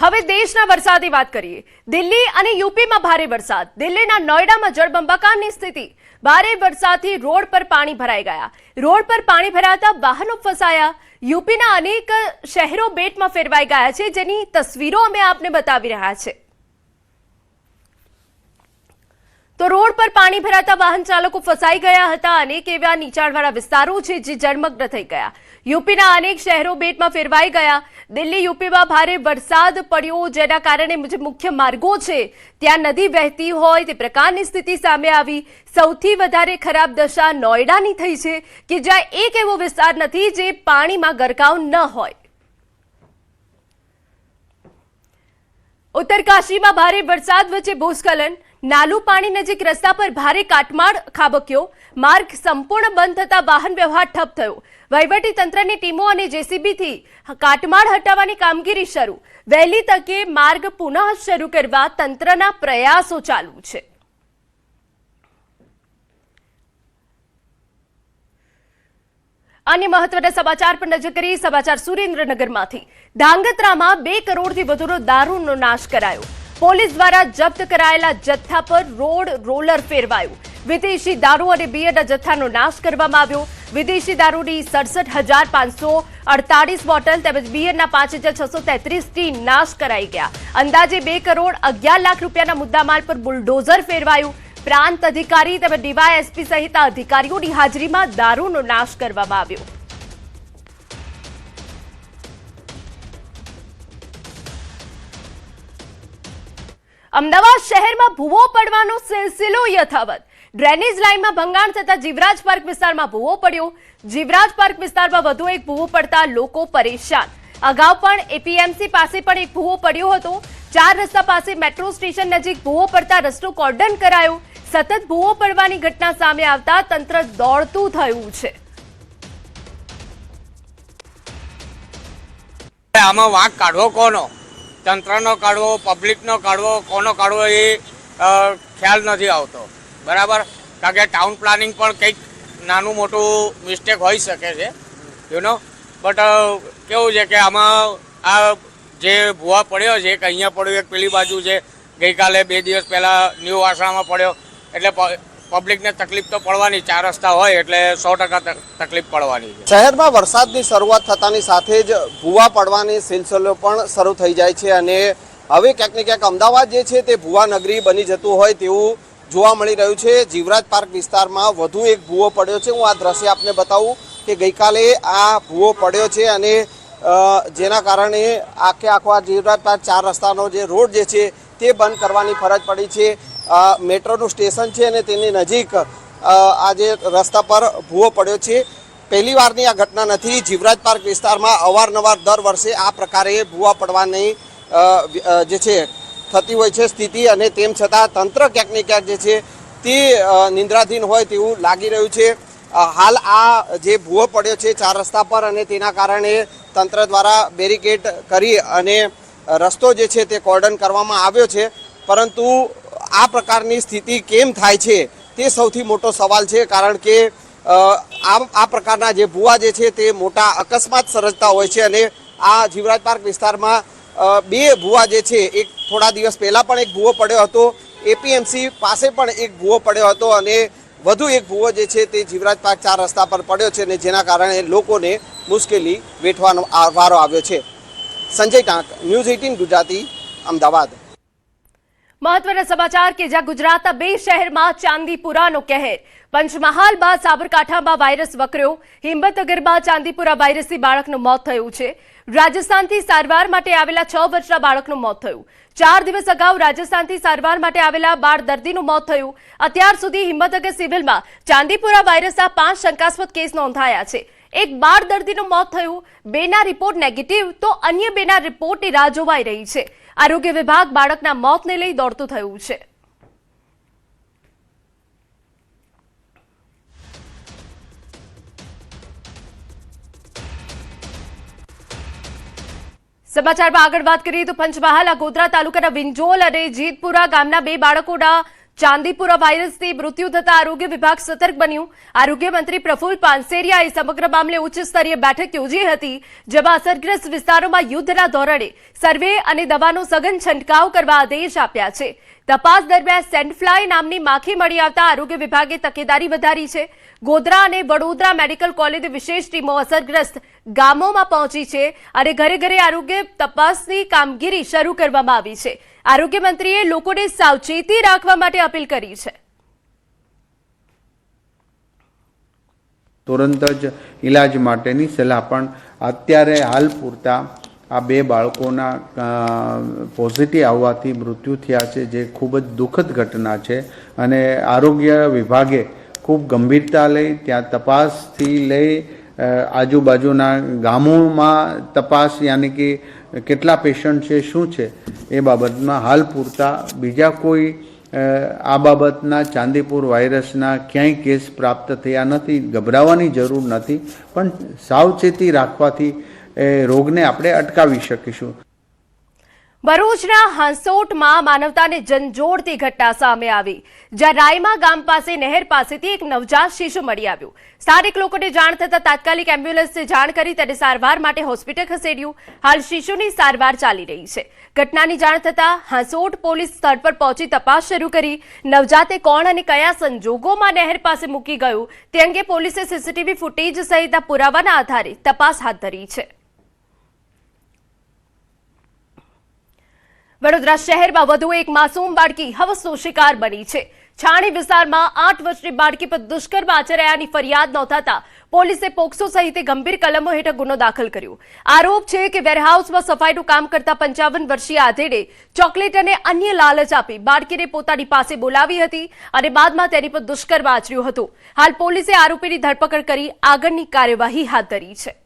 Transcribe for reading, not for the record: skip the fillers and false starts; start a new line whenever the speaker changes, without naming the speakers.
હવે દેશના વરસાદની વાત કરીએ। દિલ્હી અને યુપીમાં ભારે વરસાદ। દિલ્હીના નોઈડામાં જળબંબાકારની સ્થિતિ। ભારે વરસાદથી રોડ પર પાણી ભરાઈ ગયા। રોડ પર પાણી ભરાતા વાહનો ફસાયા। યુપીના અનેક શહેરો બેટમાં ફેરવાઈ ગયા છે, જેની તસવીરો અમે આપને બતાવી રહ્યા છે। તો રોડ પર પાણી ભરાતા વાહન ચાલકો ફસાઈ ગયા હતા। અનેક એવા નીચાણવાળા વિસ્તારો છે જે જળમગ્ન થઈ ગયા। યુપીના અનેક શહેરો બેટમાં ફેરવાઈ ગયા। દિલ્હી યુપીમાં ભારે વરસાદ પડ્યો, જેના કારણે જે મુખ્ય માર્ગો છે ત્યાં નદી વહેતી હોય તે પ્રકારની સ્થિતિ સામે આવી। સૌથી વધારે ખરાબ દશા નોઈડાની થઈ છે કે જ્યાં એક એવો વિસ્તાર નથી જે પાણીમાં ગરકાવ ન હોય। ઉત્તરકાશીમાં ભારે વરસાદ વચ્ચે ભૂસ્ખલન। નાલું પાણી નજીક રસ્તા પર ભારે કાટમાળ ખાબક્યો। માર્ગ સંપૂર્ણ બંધ થતા વાહન વ્યવહાર ઠપ થયો। વહીવટી તંત્રની ટીમો અને જેસીબીથી કાટમાળ હટાવવાની કામગીરી શરૂ। વહેલી તકે માર્ગ પુનઃ શરૂ કરવા તંત્રના પ્રયાસો ચાલુ છે। અન્ય મહત્વના સમાચાર પર નજર કરીએ। સમાચાર સુરેન્દ્રનગરમાંથી। ધાંગધ્રામાં 2 કરોડથી વધુનો દારૂનો નાશ કરાયો। પોલીસ દ્વારા જપ્ત કરાયેલા જથ્થા પર રોલર ફેરવાયું। વિદેશી દારૂ અને બિયરના જથ્થાનો નાશ કરવામાં આવ્યો। વિદેશી દારૂની 67,548 બોટલ તેમજ બિયરના 5,633 ટીન નાશ કરાઈ ગયા। અંદાજે 2 કરોડ 11 લાખ રૂપિયાના મુદ્દામાલ પર બુલડોઝર ફેરવાયું। પ્રાંત અધિકારી તેમજ ડીવાયએસપી સહિત અધિકારીઓની હાજરીમાં દારૂનો નાશ કરવામાં આવ્યો। અમદાવાદ શહેરમાં ભૂવો પડવાનો સિલસિલો યથાવત। ડ્રેનેજ લાઇનમાં ભંગાણ થતા જીવરાજ પાર્ક વિસ્તારમાં ભૂવો પડ્યો। જીવરાજ પાર્ક વિસ્તારમાં વધુ એક ભૂવો પડતા લોકો પરેશાન। અગાઉ પણ એપીએમસી પાસે પણ એક ભૂવો પડ્યો હતો। 4 રસ્તા પાસે મેટ્રો સ્ટેશન નજીક ભૂવો પડતા રસ્તો કોર્ડન કરાયો। સતત ભૂવો પડવાની ઘટના સામે આવતા તંત્ર દોડતું થયું છે।
આમાં વાંક કાઢવો કોનો? તંત્રનો કાઢવો, પબ્લિકનો કાઢવો, કોનો કાઢવો એ ખ્યાલ નથી આવતો। બરાબર, કારણ કે ટાઉન પ્લાનિંગ પણ કંઈક નાનું મોટું મિસ્ટેક હોઈ શકે છે, બટ કેવું છે કે આમાં આ જે ભૂવા પડ્યો છે એક અહીંયા પડ્યો, એક પેલી બાજુ છે, ગઈકાલે 2 દિવસ પહેલાં ન્યૂ વાસણામાં પડ્યો, એટલે પબ્લિકને તકલીફ તો પડવાની। 4 રસ્તા હોય એટલે 100% તકલીફ પડવાની છે।
શહેરમાં વરસાદની શરૂઆત થતાની સાથે જ ભૂવા પડવાની સિલસિલો પણ શરૂ થઈ જાય છે અને હવે ક્યાંક ને ક્યાંક અમદાવાદ જે છે તે ભૂવા નગરી બની જતું હોય તેવું જોવા મળી રહ્યું છે। જીવરાજ પાર્ક વિસ્તારમાં વધુ એક ભૂવો પડ્યો છે। હું આ દ્રશ્ય આપને બતાવું કે ગઈકાલે આ ભૂવો પડ્યો છે અને જેના કારણે આખો આ જીવરાજ પાર્ક 4 રસ્તાનો જે રોડ જે છે તે બંધ કરવાની ફરજ પડી છે। મેટ્રોનું સ્ટેશન છે અને તેની નજીક આ જે રસ્તા પર ભૂવો પડ્યો છે। પહેલી વારની આ ઘટના નથી। જીવરાજ પાર્ક વિસ્તારમાં અવારનવાર દર વર્ષે આ પ્રકારે ભૂવા પડવાની જે છે થતી હોય છે સ્થિતિ, અને તેમ છતાં તંત્ર ક્યાંક ને ક્યાંક જે છે તે નિંદ્રાધીન હોય તેવું લાગી રહ્યું છે। હાલ આ જે ભૂવો પડ્યો છે 4 રસ્તા પર અને તેના કારણે તંત્ર દ્વારા બેરિકેડ કરી અને રસ્તો જે છે તે કોર્ડન કરવામાં આવ્યો છે, પરંતુ આ પ્રકારની સ્થિતિ કેમ થાય છે તે સૌથી મોટો સવાલ છે। કારણ કે આ પ્રકારના જે ભૂવા જે છે તે મોટા અકસ્માત સર્જતા હોય છે અને આ જીવરાજ પાર્ક વિસ્તારમાં 2 ભૂવા જે છે, એક થોડા દિવસ પહેલાં પણ એક ભૂવો પડ્યો હતો, એપીએમસી પાસે પણ એક ભૂવો પડ્યો હતો અને વધુ એક ભૂવો જે છે તે જીવરાજ પાર્ક 4 રસ્તા પર પડ્યો છે અને જેના કારણે લોકોને મુશ્કેલી વેઠવાનો વારો આવ્યો છે। સંજય ટાંક, ન્યૂઝ 18 ગુજરાતી, અમદાવાદ।
મહત્વના સમાચાર કે જ્યાં ગુજરાતના 2 શહેરમાં ચાંદીપુરાનો કહેર। પંચમહાલ બાદ સાબરકાંઠામાં વાયરસ વકર્યો। હિંમતનગરમાં ચાંદીપુરા વાયરસથી બાળકનું મોત થયું છે। રાજસ્થાનથી સારવાર માટે આવેલા 6 વર્ષના બાળકનું મોત થયું। 4 દિવસ અગાઉ રાજસ્થાનથી સારવાર માટે આવેલા બાળ દર્દીનું મોત થયું। અત્યાર સુધી હિંમતનગર સિવિલમાં ચાંદીપુરા વાયરસના 5 શંકાસ્પદ કેસ નોંધાયા છે। એક બાળ દર્દીનું મોત થયું। 2ના રિપોર્ટ નેગેટિવ તો અન્ય 2ના રિપોર્ટની રાહ જોવાઈ રહી છે। આરોગ્ય વિભાગ બાળકના મોતને લઈ દોડતું થયું છે। સમાચારમાં આગળ વાત કરીએ તો પંચમહાલ ગોધરા તાલુકાના વિંજોલ અને જીતપુરા ગામના 2 બાળકોના ચાંદીપુરા વાયરસથી મૃત્યુ થતા આરોગ્ય વિભાગ સતર્ક બન્યું. આરોગ્ય મંત્રી પ્રફુલ્લ પાનસેરિયાએ સમગ્ર મામલે ઉચ્ચ સ્તરીય બેઠક યોજી હતી, જેમાં અસરગ્રસ્ત વિસ્તારોમાં યુદ્ધના ધોરણે સર્વે અને દવાનો સઘન છંટકાવ કરવા આદેશ આપ્યા છે. તપાસ દરમિયાન સેન્ડફ્લાય નામની માખી મળી આવતા આરોગ્ય વિભાગે તકેદારી વધારી છે. ગોધરા અને વડોદરા મેડિકલ કોલેજ વિશેષ ટીમો અસરગ્રસ્ત ગામોમાં પહોંચી છે અને ઘરે ઘરે આરોગ્ય તપાસની કામગીરી શરૂ કરવામાં આવી છે. આરોગ્ય મંત્રીએ લોકોને સાવચેતી રાખવા માટે અપીલ કરી છે.
તુરંત જ ઈલાજ માટેની સલાહ પણ અત્યારે હાલ પૂરતા આ બે બાળકોના પોઝિટિવ આવવાથી મૃત્યુ થયા છે, જે ખૂબ જ દુઃખદ ઘટના છે અને આરોગ્ય વિભાગે ખૂબ ગંભીરતા લઈ ત્યાં તપાસથી લઈ આજુબાજુના ગામોમાં તપાસ, યાની કે કેટલા પેશન્ટ છે, શું છે, એ બાબતમાં હાલ પૂરતા બીજા કોઈ આ બાબતના ચાંદીપુર વાયરસના ક્યાંય કેસ પ્રાપ્ત થયા નથી. ગભરાવાની જરૂર નથી, પણ સાવચેતી રાખવાથી રોગને આપણે અટકાવી શકીશું.
ભરૂચના હાંસોટમાં માનવતાને ઝંઝોળતી ઘટના સામે આવી, જ્યાં રાયમા ગામ પાસે નહેર પાસેથી એક નવજાત શિશુ મળી આવ્યું. સ્થાનિક લોકોને જાણ થતાં તાત્કાલિક એમ્બ્યુલન્સને જાણ કરી તેને સારવાર માટે હોસ્પિટલ ખસેડ્યું. હાલ શિશુની સારવાર ચાલી રહી છે. ઘટનાની જાણ થતાં હાંસોટ પોલીસ સ્થળ પર પહોંચી તપાસ શરૂ કરી. નવજાતે કોણ અને કયા સંજોગોમાં નહેર પાસે મૂકી ગયું તે અંગે પોલીસે સીસીટીવી ફૂટેજ સહિતના પુરાવાના આધારે તપાસ હાથ ધરી છે. વડોદરા શહેરમાં વધુ એક માસૂમ બાળકી હવસનો શિકાર બની છે. છાણી વિસ્તારમાં 8 વર્ષની બાળકી પર દુષ્કર્મ આચર્યાની ફરિયાદ નોંધાતા પોલીસે પોક્સો સહિત ગંભીર કલમો હેઠળ ગુનો દાખલ કર્યો. આરોપ છે કે વેરહાઉસમાં સફાઈનું કામ કરતા 55 વર્ષીય આધેડે ચોકલેટ અને અન્ય લાલચ આપી બાળકીને પોતાની પાસે બોલાવી હતી અને બાદમાં તેની પર દુષ્કર્મ આચર્યું હતું. હાલ પોલીસે આરોપીની ધરપકડ કરી આગળની કાર્યવાહી હાથ ધરી છે.